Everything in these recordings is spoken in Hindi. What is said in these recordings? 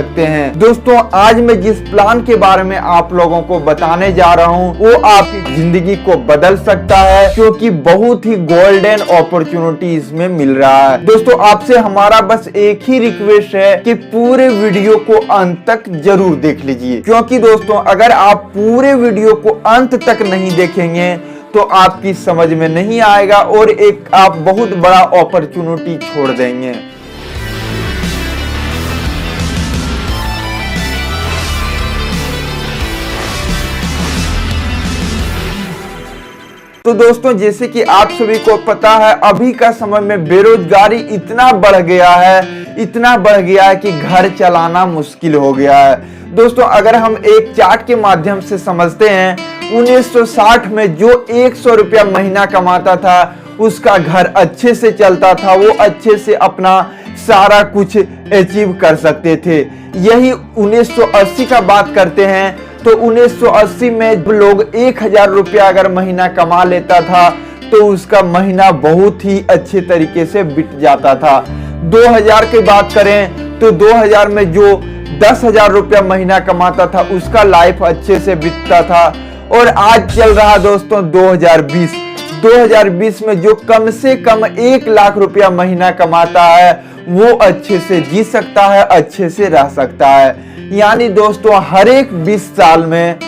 सकते हैं। दोस्तों आज मैं जिस प्लान के बारे में आप लोगों को बताने जा रहा हूं वो आपकी जिंदगी को बदल सकता है, क्योंकि बहुत ही गोल्डन अपॉर्चुनिटी इसमें मिल रहा है। दोस्तों आपसे हमारा बस एक ही रिक्वेस्ट है कि पूरे वीडियो को अंत तक जरूर देख लीजिए, क्योंकि दोस्तों अगर आप पूरे वीडियो को अंत तक नहीं देखेंगे तो आपकी समझ में नहीं आएगा और एक आप बहुत बड़ा अपॉर्चुनिटी छोड़ देंगे। तो दोस्तों जैसे कि आप सभी को पता है अभी का समय में बेरोजगारी इतना बढ़ गया है कि घर चलाना मुश्किल हो गया है। दोस्तों अगर हम एक चार्ट के माध्यम से समझते हैं, 1960 में जो 100 रुपया महीना कमाता था उसका घर अच्छे से चलता था, वो अच्छे से अपना सारा कुछ अचीव कर सकते थे। यही 1980 का बात करते हैं तो 1980 में लोग 1000 रुपया अगर महीना कमा लेता था तो उसका महीना बहुत ही अच्छे तरीके से बीत जाता था। 2000 की बात करें तो 2000 में जो 10,000 रुपया महीना कमाता था उसका लाइफ अच्छे से बीतता था। और आज चल रहा दोस्तों 2020 में जो कम से कम 1 लाख रुपया महीना कमाता है वो अच्छे से जी सकता है, अच्छे से रह सकता है। यानी दोस्तों हर एक 20 साल में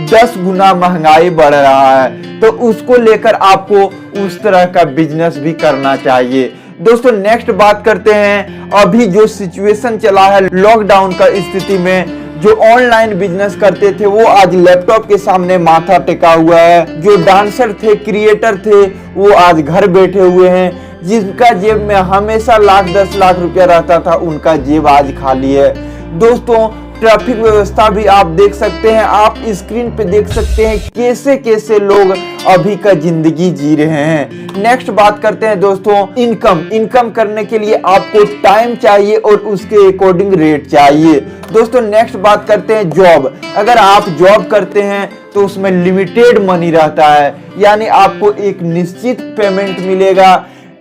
10 गुना महंगाई बढ़ रहा है, तो उसको लेकर आपको उस तरह का बिजनेस भी करना चाहिए। दोस्तों नेक्स्ट बात करते हैं, अभी जो सिचुएशन चला है लॉकडाउन का स्थिति में, जो ऑनलाइन बिजनेस करते थे वो आज लैपटॉप के सामने माथा टेका हुआ है। जो डांसर थे, क्रिएटर थे, वो आज घर बैठे हुए हैं। जिनका जेब में हमेशा लाख 10 लाख रुपया रहता था उनका जेब आज खाली है। दोस्तों ट्रैफिक व्यवस्था भी आप देख सकते हैं, आप स्क्रीन पे देख सकते हैं कैसे कैसे लोग अभी का जिंदगी जी रहे हैं। नेक्स्ट बात करते हैं दोस्तों इनकम करने के लिए आपको टाइम चाहिए और उसके अकॉर्डिंग रेट चाहिए। दोस्तों नेक्स्ट बात करते हैं जॉब। अगर आप जॉब करते हैं तो उसमें लिमिटेड मनी रहता है, यानी आपको एक निश्चित पेमेंट मिलेगा।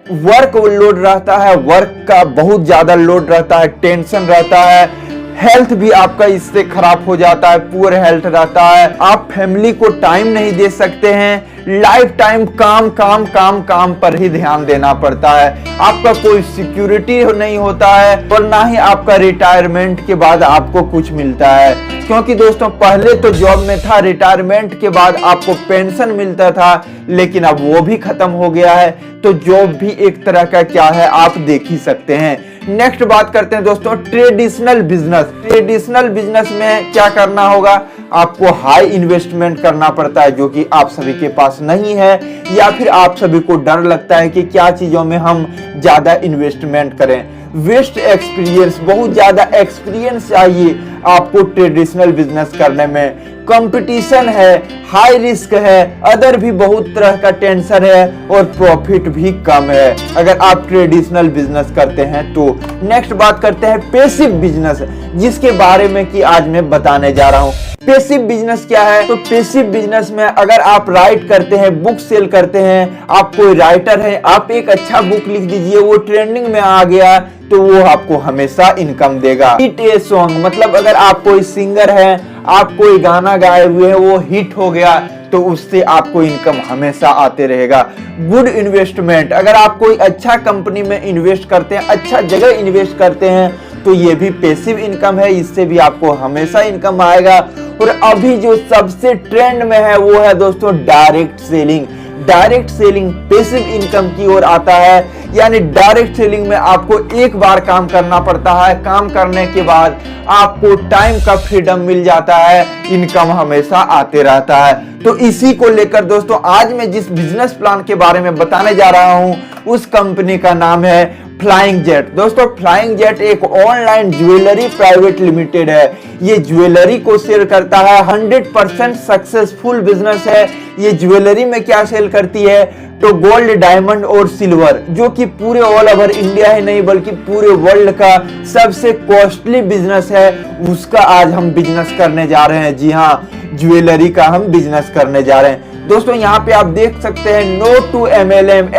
वर्क लोड रहता है, वर्क का बहुत ज्यादा लोड रहता है, टेंशन रहता है, हेल्थ भी आपका इससे खराब हो जाता है, पुअर हेल्थ रहता है, आप फैमिली को टाइम नहीं दे सकते हैं, लाइफ टाइम काम पर ही ध्यान देना पड़ता है। आपका कोई सिक्योरिटी नहीं होता है और ना ही आपका रिटायरमेंट के बाद आपको कुछ मिलता है, क्योंकि दोस्तों पहले तो जॉब में था, रिटायरमेंट के बाद आपको पेंशन मिलता था, लेकिन अब वो भी खत्म हो गया है। तो जॉब भी एक तरह का क्या है आप देख ही सकते हैं। नेक्स्ट बात करते हैं दोस्तों ट्रेडिशनल बिजनेस में क्या करना होगा, आपको हाई इन्वेस्टमेंट करना पड़ता है, जो कि आप सभी के पास नहीं है, या फिर आप सभी को डर लगता है कि क्या चीजों में हम ज्यादा इन्वेस्टमेंट करें। वेस्ट एक्सपीरियंस, बहुत ज्यादा एक्सपीरियंस चाहिए आपको ट्रेडिशनल बिजनेस करने में। कंपटीशन है, हाई रिस्क है, अदर भी बहुत तरह का टेंशन है और प्रॉफिट भी कम है अगर आप ट्रेडिशनल बिजनेस करते हैं तो। नेक्स्ट बात करते हैं पैसिव बिजनेस, जिसके बारे में कि आज मैं बताने जा रहा हूं। पैसिव बिजनेस क्या है? तो पैसिव बिजनेस में अगर आप राइट करते हैं, बुक सेल करते हैं, आप कोई राइटर है, आप एक अच्छा बुक लिख दीजिए, वो ट्रेंडिंग में आ गया तो वो आपको हमेशा इनकम देगा। हिट ए सॉन्ग, मतलब अगर आप कोई सिंगर है, आप कोई गाना गाए हुए हैं, वो हिट हो गया तो उससे आपको इनकम हमेशा आते रहेगा। गुड इन्वेस्टमेंट, अगर आप कोई अच्छा कंपनी में इन्वेस्ट करते हैं, अच्छा जगह इन्वेस्ट करते हैं तो ये भी पैसिव इनकम है, इससे भी आपको हमेशा इनकम आएगा। और अभी जो सबसे ट्रेंड में है वो है दोस्तों डायरेक्ट सेलिंग पैसिव इनकम की ओर आता है। यानी डायरेक्ट सेलिंग में आपको एक बार काम करना पड़ता है, काम करने के बाद आपको टाइम का फ्रीडम मिल जाता है, इनकम हमेशा आते रहता है। तो इसी को लेकर दोस्तों आज मैं जिस बिजनेस प्लान के बारे में बताने जा रहा हूं उस कंपनी का नाम है फ्लाइंग जेट। दोस्तों फ्लाइंग जेट एक ऑनलाइन ज्वेलरी प्राइवेट लिमिटेड है। ये ज्वेलरी को सेल करता है, 100% सक्सेसफुल बिजनेस है। ये ज्वेलरी में क्या सेल करती है तो गोल्ड, डायमंड और सिल्वर, जो कि पूरे ऑल ओवर इंडिया ही नहीं बल्कि पूरे वर्ल्ड का सबसे कॉस्टली बिजनेस है, उसका आज हम बिजनेस करने जा रहे हैं। जी हाँ, ज्वेलरी का हम बिजनेस करने जा रहे हैं। दोस्तों यहाँ पे आप देख सकते हैं no to MLM,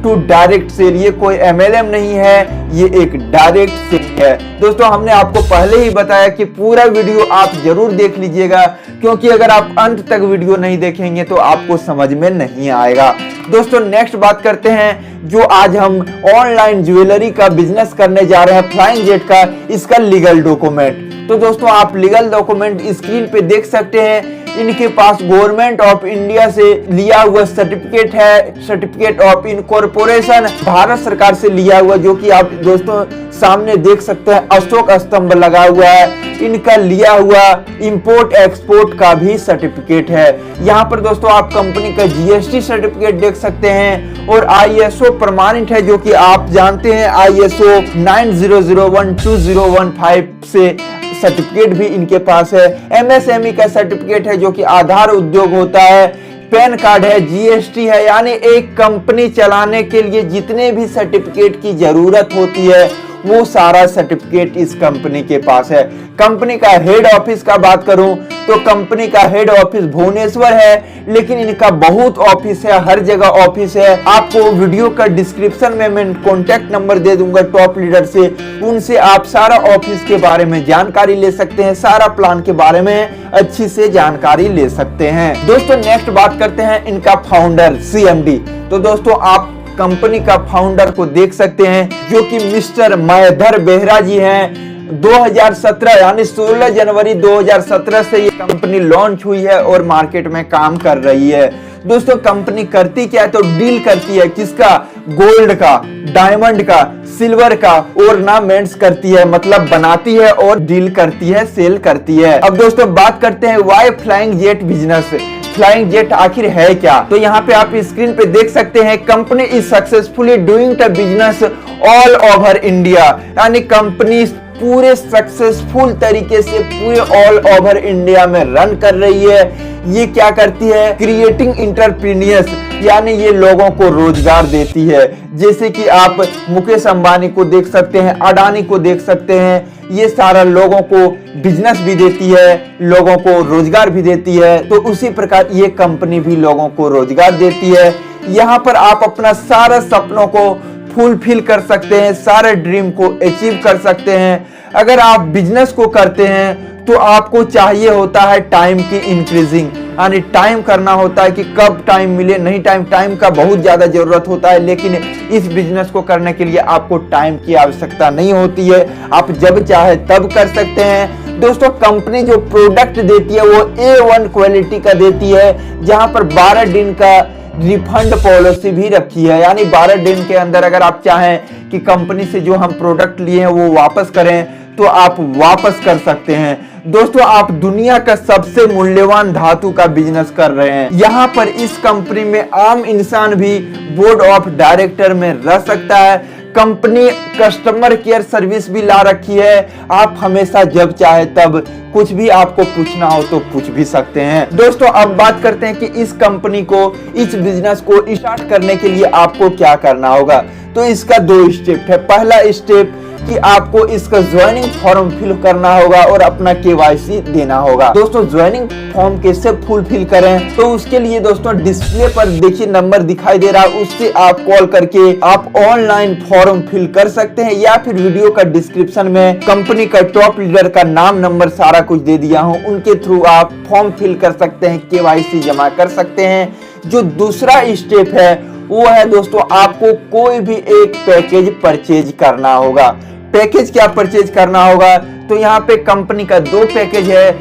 to direct sell. ये कोई MLM नहीं है, ये एक डायरेक्ट सेल है। दोस्तों हमने आपको पहले ही बताया कि पूरा वीडियो आप जरूर देख लीजिएगा, क्योंकि अगर आप अंत तक वीडियो नहीं देखेंगे तो आपको समझ में नहीं आएगा। दोस्तों नेक्स्ट बात करते हैं, जो आज हम ऑनलाइन ज्वेलरी का बिजनेस करने जा रहे हैं फ्लाइंग जेट का, इसका लीगल डॉक्यूमेंट। तो दोस्तों आप लीगल डॉक्यूमेंट स्क्रीन पे देख सकते हैं। इनके पास गवर्नमेंट ऑफ इंडिया से लिया हुआ सर्टिफिकेट है, सर्टिफिकेट ऑफ इनकॉर्पोरेशन, भारत सरकार से लिया हुआ, जो कि आप दोस्तों सामने देख सकते हैं अशोक स्तंभ लगा हुआ है। इनका लिया हुआ इंपोर्ट एक्सपोर्ट का भी सर्टिफिकेट है। यहाँ पर दोस्तों आप कंपनी का GST सर्टिफिकेट देख सकते हैं और ISO प्रमाणित है, जो कि आप जानते हैं ISO 90012015 से सर्टिफिकेट भी इनके पास है। MSME का सर्टिफिकेट है, जो कि आधार उद्योग होता है। पैन कार्ड है, GST है, यानी एक कंपनी चलाने के लिए जितने भी सर्टिफिकेट की जरूरत होती है वो सारा सर्टिफिकेट इस कंपनी के पास है। कंपनी का हेड ऑफिस का बात करूं तो कंपनी का हेड ऑफिस भुवनेश्वर है, लेकिन इनका बहुत ऑफिस है, हर जगह ऑफिस है। आपको वीडियो का डिस्क्रिप्शन में मैं कॉन्टैक्ट नंबर दे दूंगा टॉप लीडर से, उनसे आप सारा ऑफिस के बारे में जानकारी ले सकते हैं, सारा प्लान के बारे में अच्छी से जानकारी ले सकते हैं। दोस्तों नेक्स्ट बात करते हैं इनका फाउंडर CMD। तो दोस्तों आप कंपनी का फाउंडर को देख सकते हैं, जो कि मिस्टर मायाधर बेहरा जी हैं। 2017 यानी 16 जनवरी 2017 से ये कंपनी लॉन्च हुई है और मार्केट में काम कर रही है। दोस्तों कंपनी करती क्या है, तो डील करती है किसका, गोल्ड का, डायमंड का, सिल्वर का ऑर्नामेंट्स करती है, मतलब बनाती है और डील करती है, सेल करती है। अब दोस्तों बात करते हैं why flying jet business. Flying jet आखिर है क्या, तो यहाँ पे आप स्क्रीन पे देख सकते हैं, company is successfully doing the business all over India, यानी कंपनी पूरे सक्सेसफुल तरीके से पूरे ऑल ओवर इंडिया में रन कर रही है। ये क्या करती है, क्रिएटिंग इंटरप्रीनियर्स, यानी ये लोगों को रोजगार देती है। जैसे कि आप मुकेश अंबानी को देख सकते हैं, अडानी को देख सकते हैं, ये सारा लोगों को बिजनेस भी देती है, लोगों को रोजगार भी देती है। तो उसी प्रकार ये कंपनी भी लोगों को रोजगार देती है। यहाँ पर आप अपना सारा सपनों को फुलफिल कर सकते हैं, सारे ड्रीम को अचीव कर सकते हैं। अगर आप बिजनेस को करते हैं तो आपको चाहिए होता है टाइम की इंक्रीजिंग, यानी टाइम करना होता है कि कब टाइम मिले, नहीं टाइम का बहुत ज्यादा जरूरत होता है, लेकिन इस बिजनेस को करने के लिए आपको टाइम की आवश्यकता नहीं होती है, आप जब चाहे तब कर सकते हैं। दोस्तों कंपनी जो प्रोडक्ट देती है वो A1 क्वालिटी का देती है, जहां पर 12 दिन का रिफंड पॉलिसी भी रखी है, यानी 12 दिन के अंदर अगर आप चाहें कि कंपनी से जो हम प्रोडक्ट लिए हैं वो वापस करें तो आप वापस कर सकते हैं। दोस्तों आप दुनिया का सबसे मूल्यवान धातु का बिजनेस कर रहे हैं। यहाँ पर इस कंपनी में आम इंसान भी बोर्ड ऑफ डायरेक्टर में रह सकता है। कंपनी कस्टमर केयर सर्विस भी ला रखी है, आप हमेशा जब चाहे तब कुछ भी आपको पूछना हो तो पूछ भी सकते हैं। दोस्तों अब बात करते हैं कि इस कंपनी को, इस बिजनेस को स्टार्ट करने के लिए आपको क्या करना होगा। तो इसका 2 स्टेप है। पहला स्टेप कि आपको इसका ज्वाइनिंग फॉर्म फिल करना होगा और अपना KYC देना होगा। दोस्तों ज्वाइनिंग फॉर्म कैसे फुलफिल करें, तो उसके लिए दोस्तों डिस्प्ले पर देखिए नंबर दिखाई दे रहा है, उससे आप कॉल करके आप ऑनलाइन फॉर्म फिल कर सकते हैं, या फिर वीडियो का डिस्क्रिप्शन में कंपनी का टॉप लीडर का नाम, नंबर सारा कुछ दे दिया हूं, उनके थ्रू आप फॉर्म फिल कर सकते हैं, KYC जमा कर सकते हैं। जो दूसरा स्टेप है वो है दोस्तों आपको कोई भी एक पैकेज परचेज करना होगा। पैकेज क्या परचेज करना होगा, तो यहाँ पे कंपनी का 2 पैकेज है।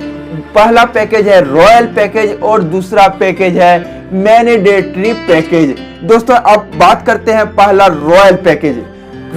पहला पैकेज है रॉयल पैकेज और दूसरा पैकेज है मैंडेटरी पैकेज। दोस्तों अब बात करते हैं पहला रॉयल पैकेज।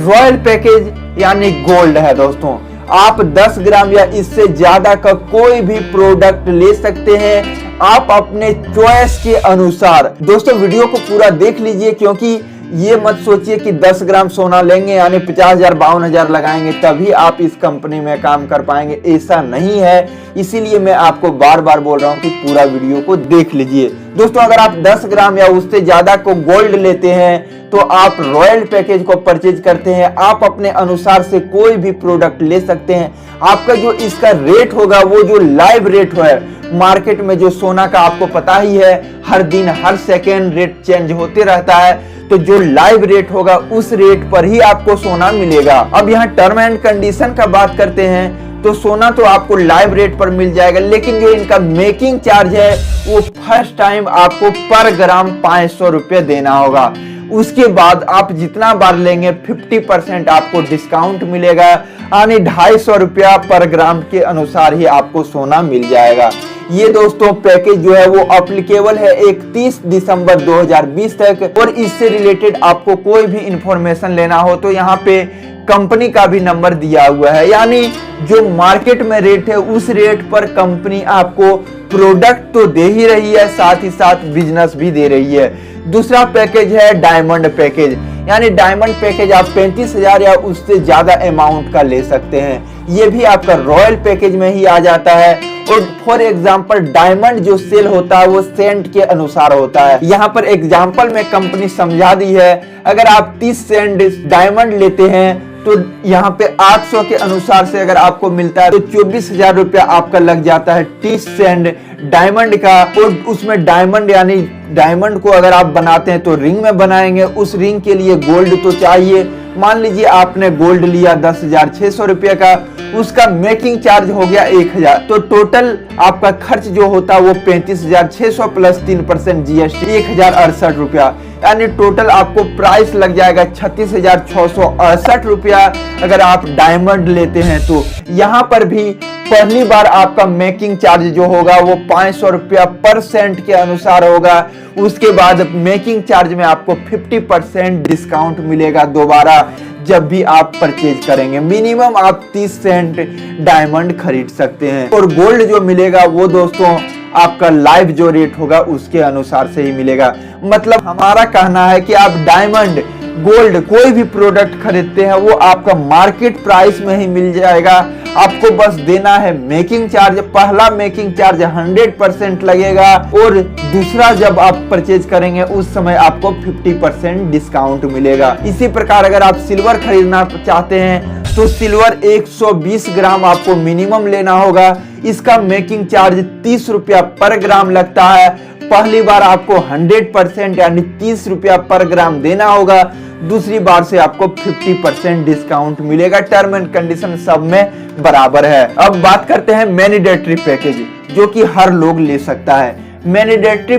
रॉयल पैकेज यानी गोल्ड है। दोस्तों आप 10 ग्राम या इससे ज्यादा का कोई भी प्रोडक्ट ले सकते हैं, आप अपने चॉइस के अनुसार। दोस्तों वीडियो को पूरा देख लीजिए, क्योंकि ये मत सोचिए कि 10 ग्राम सोना लेंगे यानी 50,000 52,000 लगाएंगे तभी आप इस कंपनी में काम कर पाएंगे, ऐसा नहीं है। इसीलिए मैं आपको बार बार बोल रहा हूँ कि पूरा वीडियो को देख लीजिए। दोस्तों अगर आप 10 ग्राम या उससे ज्यादा को गोल्ड लेते हैं तो आप रॉयल पैकेज को परचेज करते हैं, आप अपने अनुसार से कोई भी प्रोडक्ट ले सकते हैं। आपका जो इसका रेट होगा वो जो लाइव रेट है मार्केट में जो सोना का आपको पता ही है, हर दिन हर सेकेंड रेट चेंज होते रहता है, तो जो लाइव रेट होगा उस रेट पर ही आपको सोना मिलेगा। अब यहाँ टर्म एंड कंडीशन का बात करते हैं, तो सोना तो आपको लाइव रेट पर मिल जाएगा, लेकिन जो इनका मेकिंग चार्ज है वो फर्स्ट टाइम आपको पर ग्राम 500 रुपये देना होगा। उसके बाद आप जितना बार लेंगे 50% आपको डिस्काउंट मिलेगा, यानी 250 रुपया पर ग्राम के अनुसार ही आपको सोना मिल जाएगा। ये दोस्तों पैकेज जो है वो अप्लीकेबल है 31 दिसंबर 2020 तक। और इससे रिलेटेड आपको कोई भी इंफॉर्मेशन लेना हो तो यहाँ पे कंपनी का भी नंबर दिया हुआ है, यानी जो मार्केट में रेट है उस रेट पर कंपनी आपको प्रोडक्ट तो दे ही रही है, साथ ही साथ बिजनेस भी दे रही है। दूसरा पैकेज है डायमंड पैकेज, यानी डायमंड पैकेज आप 35,000 या उससे ज्यादा अमाउंट का ले सकते हैं। ये भी आपका रॉयल पैकेज में ही आ जाता है। और फॉर एग्जांपल डायमंड जो सेल होता है वो सेंट के अनुसार होता है। यहाँ पर एग्जांपल में कंपनी समझा दी है, अगर आप 30 सेंट डायमंड लेते हैं तो यहाँ पे 800 के अनुसार से अगर आपको मिलता है तो 24,000 रुपया आपका लग जाता है 30 सेंट डायमंड का। और उसमें डायमंड यानी डायमंड को अगर आप बनाते हैं तो रिंग में बनाएंगे, उस रिंग के लिए गोल्ड तो चाहिए। मान लीजिए आपने गोल्ड लिया 10,600 रुपये का, उसका मेकिंग चार्ज हो गया 1,000, तो टोटल आपका खर्च जो होता है वो 35,600 प्लस 3% GST 1,068 रुपया, यानी टोटल आपको प्राइस लग जाएगा 36,668 रुपया अगर आप डायमंड लेते हैं तो। यहाँ पर भी पहली बार आपका मेकिंग चार्ज जो होगा वो 500 रुपया पर सेंट के अनुसार होगा। उसके बाद मेकिंग चार्ज में आपको 50% डिस्काउंट मिलेगा दोबारा जब भी आप परचेज करेंगे। मिनिमम आप 30 सेंट डायमंड खरीद सकते हैं। और गोल्ड जो मिलेगा वो दोस्तों आपका लाइव जो रेट होगा उसके अनुसार से ही मिलेगा। मतलब हमारा कहना है कि आप डायमंड गोल्ड कोई भी प्रोडक्ट खरीदते हैं वो आपका मार्केट प्राइस में ही मिल जाएगा। आपको बस देना है मेकिंग चार्ज। पहला मेकिंग चार्ज 100% लगेगा और दूसरा जब आप परचेज करेंगे उस समय आपको 50% डिस्काउंट मिलेगा। इसी प्रकार अगर आप सिल्वर खरीदना चाहते हैं तो सिल्वर 120 ग्राम आपको मिनिमम लेना होगा। इसका मेकिंग चार्ज 30 रुपया पर ग्राम लगता है। पहली बार आपको 100% यानी 30 रुपया पर ग्राम देना होगा, दूसरी बार से आपको 50% डिस्काउंट मिलेगा। टर्म एंड कंडीशन सब में बराबर है। अब बात करते हैं मैंडेटरी पैकेज जो कि हर लोग ले सकता है। मैंडेटरी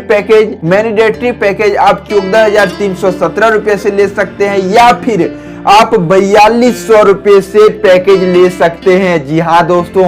पैकेज आप 14,317 रुपए से ले सकते हैं या फिर आप 4,200 रुपए से पैकेज ले सकते हैं। जी हाँ दोस्तों,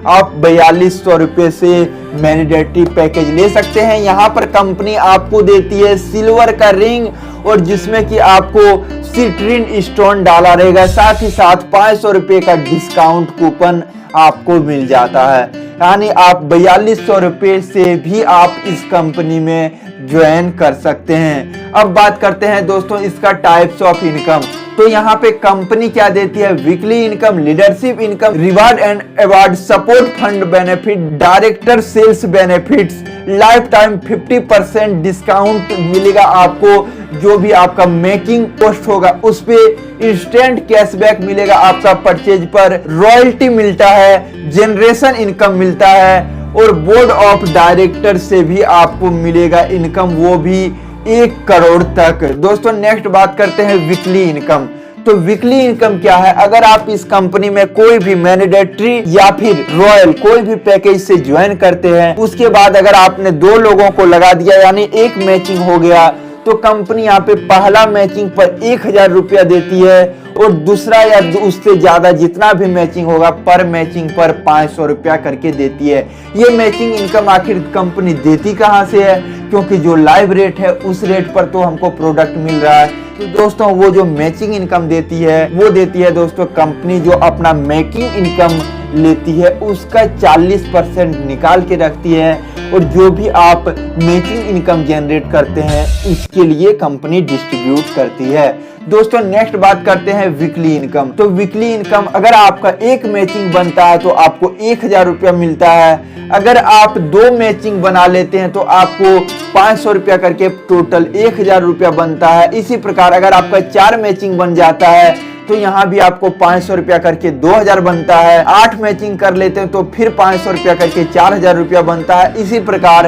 आप 4,200 रुपए से मैंडेटरी पैकेज ले सकते हैं। यहाँ पर कंपनी आपको देती है सिल्वर का रिंग और जिसमें कि आपको सिट्रीन स्टोन डाला रहेगा, साथ ही साथ 500 रुपए का डिस्काउंट कूपन आपको मिल जाता है। यानी आप 4,200 रुपए से भी आप इस कंपनी में ज्वाइन कर सकते हैं। अब बात करते हैं दोस्तों इसका टाइप्स ऑफ इनकम। तो यहाँ पे कंपनी क्या देती है, weekly income, leadership income, reward and award, support fund benefit, director sales benefits, lifetime 50% discount मिलेगा आपको। जो भी आपका मेकिंग कॉस्ट होगा उस पे इंस्टेंट कैशबैक मिलेगा आपका परचेज पर, रॉयल्टी मिलता है, जनरेशन इनकम मिलता है और बोर्ड ऑफ डायरेक्टर से भी आपको मिलेगा इनकम, वो भी 1 करोड़ तक। दोस्तों नेक्स्ट बात करते हैं वीकली इनकम। तो वीकली इनकम क्या है, अगर आप इस कंपनी में कोई भी मैंडेटरी या फिर रॉयल कोई भी पैकेज से ज्वाइन करते हैं, उसके बाद अगर आपने 2 लोगों को लगा दिया यानी एक मैचिंग हो गया, तो कंपनी यहाँ पे पहला मैचिंग पर 1,000 रुपया देती है और दूसरा या उससे ज्यादा जितना भी मैचिंग होगा पर मैचिंग पर 500 रुपया करके देती है। ये मैचिंग इनकम आखिर कंपनी देती कहाँ से है, क्योंकि जो लाइव रेट है उस रेट पर तो हमको प्रोडक्ट मिल रहा है। तो दोस्तों वो जो मैचिंग इनकम देती है वो देती है दोस्तों कंपनी जो अपना मेकिंग इनकम लेती है उसका 40% निकाल के रखती है और जो भी आप मैचिंग इनकम जनरेट करते हैं उसके लिए कंपनी डिस्ट्रीब्यूट करती है। दोस्तों नेक्स्ट बात करते हैं वीकली इनकम। तो वीकली इनकम अगर आपका एक मैचिंग बनता है तो आपको 1,000 रुपया मिलता है। अगर आप 2 मैचिंग बना लेते हैं तो आपको 500 रुपया करके टोटल 1,000 रुपया बनता है। इसी प्रकार अगर आपका 4 मैचिंग बन जाता है तो यहाँ भी आपको 500 रुपया करके 2000 बनता है। 8 मैचिंग कर लेते हैं तो फिर 500 रुपया करके 4000 रुपया बनता है। इसी प्रकार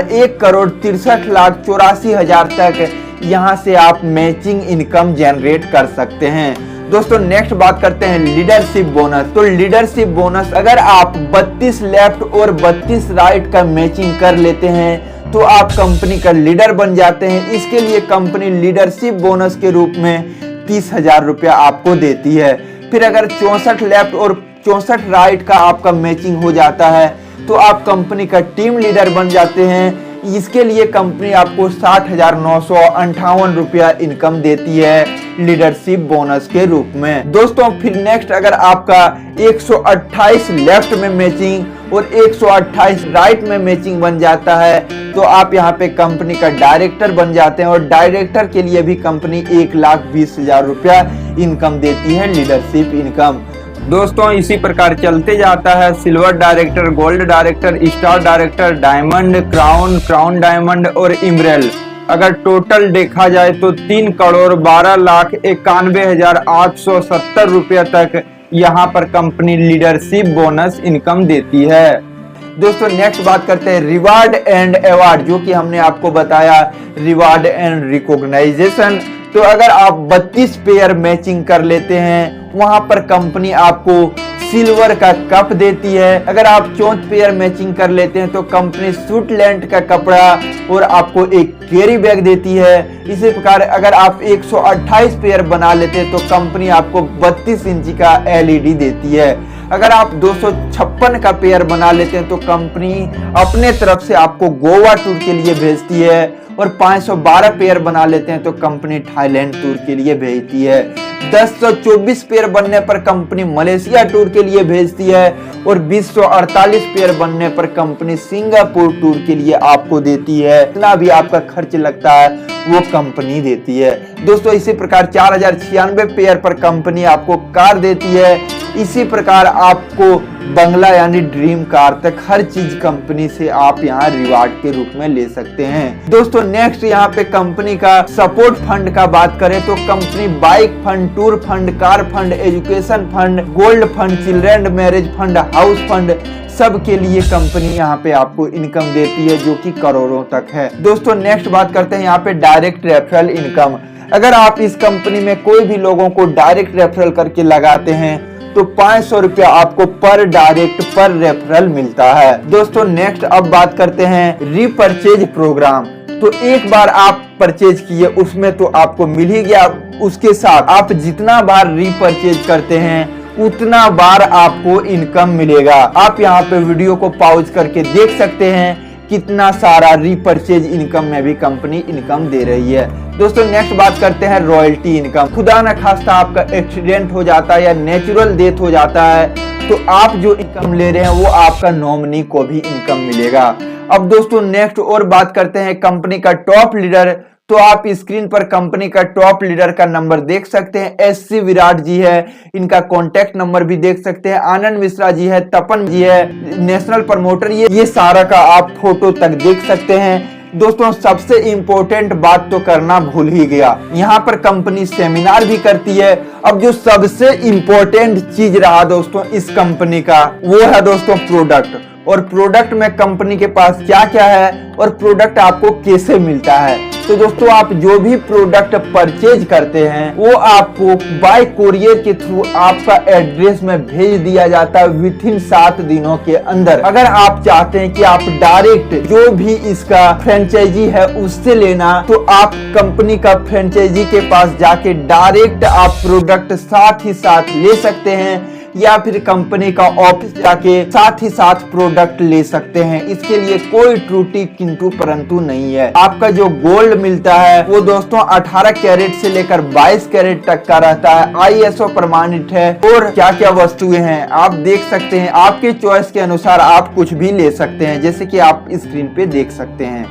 1,63,84,000 तक यहाँ से आप मैचिंग इनकम जनरेट कर सकते हैं। दोस्तों नेक्स्ट बात करते हैं लीडरशिप बोनस। तो लीडरशिप बोनस अगर आप 32 लेफ्ट और 32 राइट का मैचिंग कर लेते हैं तो आप कंपनी का लीडर बन जाते हैं। इसके लिए कंपनी लीडरशिप बोनस के रूप में 30,000 रुपया आपको देती है। फिर अगर 64 लेफ्ट और 64 राइट का आपका मैचिंग हो जाता है तो आप कंपनी का टीम लीडर बन जाते हैं। इसके लिए कंपनी आपको 60,958 रुपया इनकम देती है लीडरशिप बोनस के रूप में। दोस्तों फिर नेक्स्ट अगर आपका 128 लेफ्ट में मैचिंग और 128 राइट में मैचिंग बन जाता है तो आप यहाँ पे कंपनी का डायरेक्टर बन जाते हैं और डायरेक्टर के लिए भी कंपनी 1,20,000 रुपया इनकम देती है लीडरशिप इनकम। दोस्तों इसी प्रकार चलते जाता है silver director, gold director, star director, diamond, crown diamond और इमरेल। अगर टोटल देखा जाए तो 3,12,91,870 रुपया तक यहाँ पर कंपनी लीडरशिप बोनस इनकम देती है। दोस्तों नेक्स्ट बात करते हैं रिवार्ड एंड अवार्ड, जो कि हमने आपको बताया रिवार्ड एंड रिकॉग्नाइजेशन। तो अगर आप 32 पेयर मैचिंग कर लेते हैं वहां पर कंपनी आपको सिल्वर का कप देती है। अगर आप 4 पेयर मैचिंग कर लेते हैं तो कंपनी सूटलैंड का कपड़ा और आपको एक कैरी बैग देती है। इसी प्रकार अगर आप 128 पेयर बना लेते हैं तो कंपनी आपको 32 इंची का LED देती है। अगर आप 256 का पेयर बना लेते हैं तो कंपनी अपने तरफ से आपको गोवा टूर के लिए भेजती है और 512 पेयर बना लेते हैं तो कंपनी थाईलैंड टूर के लिए भेजती है। 1024 पेयर बनने पर कंपनी मलेशिया टूर के लिए भेजती है और 248 पेयर बनने पर कंपनी सिंगापुर टूर के लिए आपको देती है। इतना भी आपका खर्च लगता है वो कंपनी देती है। दोस्तों इसी प्रकार 4096 पेयर पर कंपनी आपको कार देती है। इसी प्रकार आपको बंगला यानी ड्रीम कार तक हर चीज कंपनी से आप यहाँ रिवार्ड के रूप में ले सकते हैं। दोस्तों नेक्स्ट यहाँ पे कंपनी का सपोर्ट फंड का बात करें तो company bike fund, tour fund, car fund, education fund, gold fund, children marriage fund, house fund सब के लिए कंपनी यहाँ पे आपको इनकम देती है जो कि करोड़ों तक है। दोस्तों नेक्स्ट बात करते हैं यहाँ पे डायरेक्ट रेफरल इनकम। अगर आप इस कंपनी में कोई भी लोगों को डायरेक्ट रेफरल करके लगाते हैं तो 500 रुपया आपको पर डायरेक्ट पर रेफरल मिलता है। दोस्तों नेक्स्ट अब बात करते हैं रीपरचेज प्रोग्राम। तो एक बार आप परचेज किए उसमें तो आपको मिल ही गया, उसके साथ आप जितना बार रीपरचेज करते हैं उतना बार आपको इनकम मिलेगा। आप यहाँ पे वीडियो को पॉज करके देख सकते हैं कितना सारा रीपरचेज इनकम में भी कंपनी इनकम दे रही है। दोस्तों नेक्स्ट बात करते हैं रॉयल्टी इनकम। खुदा न खास्ता आपका एक्सीडेंट हो जाता है या नेचुरल डेथ हो जाता है तो आप जो इनकम ले रहे हैं वो आपका नॉमिनी को भी इनकम मिलेगा। अब दोस्तों नेक्स्ट और बात करते हैं कंपनी का टॉप लीडर। तो आप स्क्रीन पर कंपनी का टॉप लीडर का नंबर देख सकते हैं। SC विराट जी है, इनका कॉन्टेक्ट नंबर भी देख सकते हैं। आनंद मिश्रा जी है, तपन जी है, नेशनल प्रमोटर, ये सारा का आप फोटो तक देख सकते हैं। दोस्तों सबसे इंपॉर्टेंट बात तो करना भूल ही गया, यहाँ पर कंपनी सेमिनार भी करती है। अब जो सबसे इंपॉर्टेंट चीज रहा दोस्तों इस कंपनी का वो है दोस्तों प्रोडक्ट। और प्रोडक्ट में कंपनी के पास क्या क्या है और प्रोडक्ट आपको कैसे मिलता है। तो दोस्तों आप जो भी प्रोडक्ट परचेज करते हैं वो आपको बाय कोरियर के थ्रू आपका एड्रेस में भेज दिया जाता है विथिन 7 दिनों के अंदर। अगर आप चाहते हैं कि आप डायरेक्ट जो भी इसका फ्रेंचाइजी है उससे लेना तो आप कंपनी का फ्रेंचाइजी के पास जाके डायरेक्ट आप प्रोडक्ट साथ ही साथ ले सकते हैं या फिर कंपनी का ऑफिस जाके साथ ही साथ प्रोडक्ट ले सकते हैं। इसके लिए कोई त्रुटि किंतु परंतु नहीं है। आपका जो गोल्ड मिलता है वो दोस्तों 18 कैरेट से लेकर 22 कैरेट तक का रहता है, ISO प्रमाणित है। और क्या क्या वस्तुएं हैं आप देख सकते हैं, आपके चॉइस के अनुसार आप कुछ भी ले सकते हैं, जैसे कि आप स्क्रीन पे देख सकते हैं।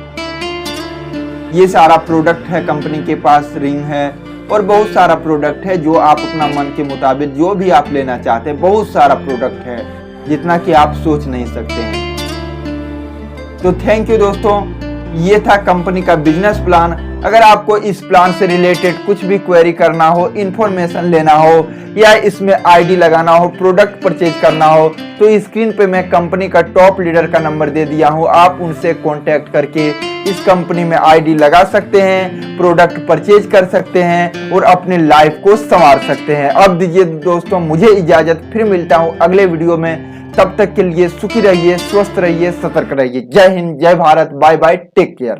ये सारा प्रोडक्ट है कंपनी के पास, रिंग है और बहुत सारा प्रोडक्ट है जो आप अपना मन के मुताबिक जो भी आप लेना चाहते हैं, बहुत सारा प्रोडक्ट है जितना कि आप सोच नहीं सकते हैं। तो थैंक यू दोस्तों, ये था कंपनी का बिजनेस प्लान। अगर आपको इस प्लान से रिलेटेड कुछ भी क्वेरी करना हो, इंफॉर्मेशन लेना हो या इसमें आईडी लगाना हो, प्रोडक्ट परचेज करना हो, तो स्क्रीन पे मैं कंपनी का टॉप लीडर का नंबर दे दिया हूं। आप उनसे कांटेक्ट करके इस कंपनी में आईडी लगा सकते हैं, प्रोडक्ट परचेज कर सकते हैं और अपने लाइफ को संवार सकते हैं। अब दीजिए दोस्तों मुझे इजाजत, फिर मिलता हूं अगले वीडियो में। तब तक के लिए सुखी रहिए, स्वस्थ रहिए, सतर्क रहिए। जय हिंद, जय Bharat, bye bye, take care.